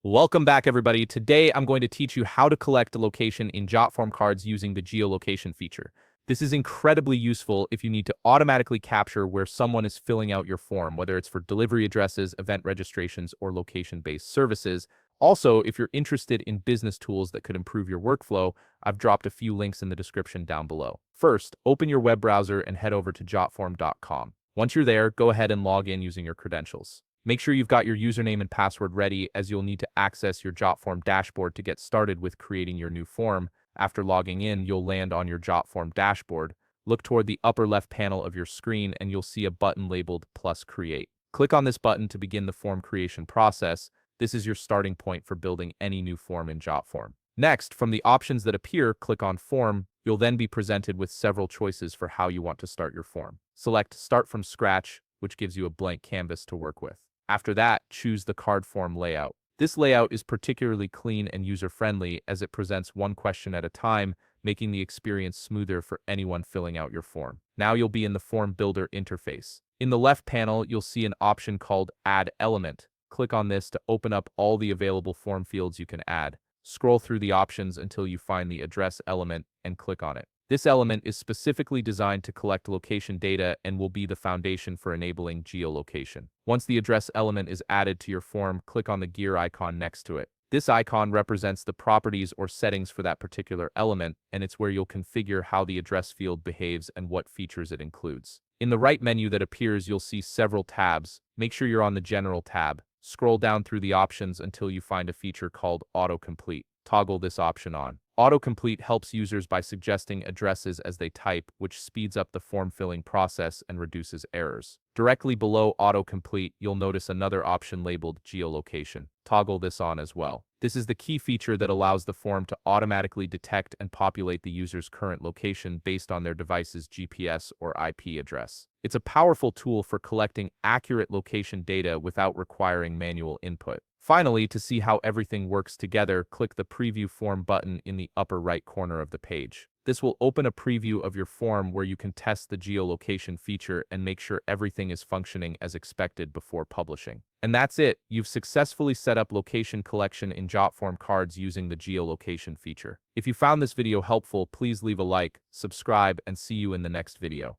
Welcome back, everybody. Today, I'm going to teach you how to collect a location in Jotform cards using the geolocation feature. This is incredibly useful if you need to automatically capture where someone is filling out your form, whether it's for delivery addresses, event registrations, or location-based services. Also, if you're interested in business tools that could improve your workflow, I've dropped a few links in the description down below. First, open your web browser and head over to jotform.com. Once you're there, go ahead and log in using your credentials. Make sure you've got your username and password ready, as you'll need to access your Jotform dashboard to get started with creating your new form. After logging in, you'll land on your Jotform dashboard. Look toward the upper left panel of your screen and you'll see a button labeled Plus Create. Click on this button to begin the form creation process. This is your starting point for building any new form in Jotform. Next, from the options that appear, click on Form. You'll then be presented with several choices for how you want to start your form. Select Start from Scratch, which gives you a blank canvas to work with. After that, choose the card form layout. This layout is particularly clean and user-friendly as it presents one question at a time, making the experience smoother for anyone filling out your form. Now you'll be in the Form Builder interface. In the left panel, you'll see an option called Add Element. Click on this to open up all the available form fields you can add. Scroll through the options until you find the address element and click on it. This element is specifically designed to collect location data and will be the foundation for enabling geolocation. Once the address element is added to your form, click on the gear icon next to it. This icon represents the properties or settings for that particular element, and it's where you'll configure how the address field behaves and what features it includes. In the right menu that appears, you'll see several tabs. Make sure you're on the General tab. Scroll down through the options until you find a feature called Autocomplete. Toggle this option on. Autocomplete helps users by suggesting addresses as they type, which speeds up the form filling process and reduces errors. Directly below Autocomplete, you'll notice another option labeled Geolocation. Toggle this on as well. This is the key feature that allows the form to automatically detect and populate the user's current location based on their device's GPS or IP address. It's a powerful tool for collecting accurate location data without requiring manual input. Finally, to see how everything works together, click the Preview Form button in the upper right corner of the page. This will open a preview of your form where you can test the geolocation feature and make sure everything is functioning as expected before publishing. And that's it. You've successfully set up location collection in Jotform cards using the geolocation feature. If you found this video helpful, please leave a like, subscribe, and see you in the next video.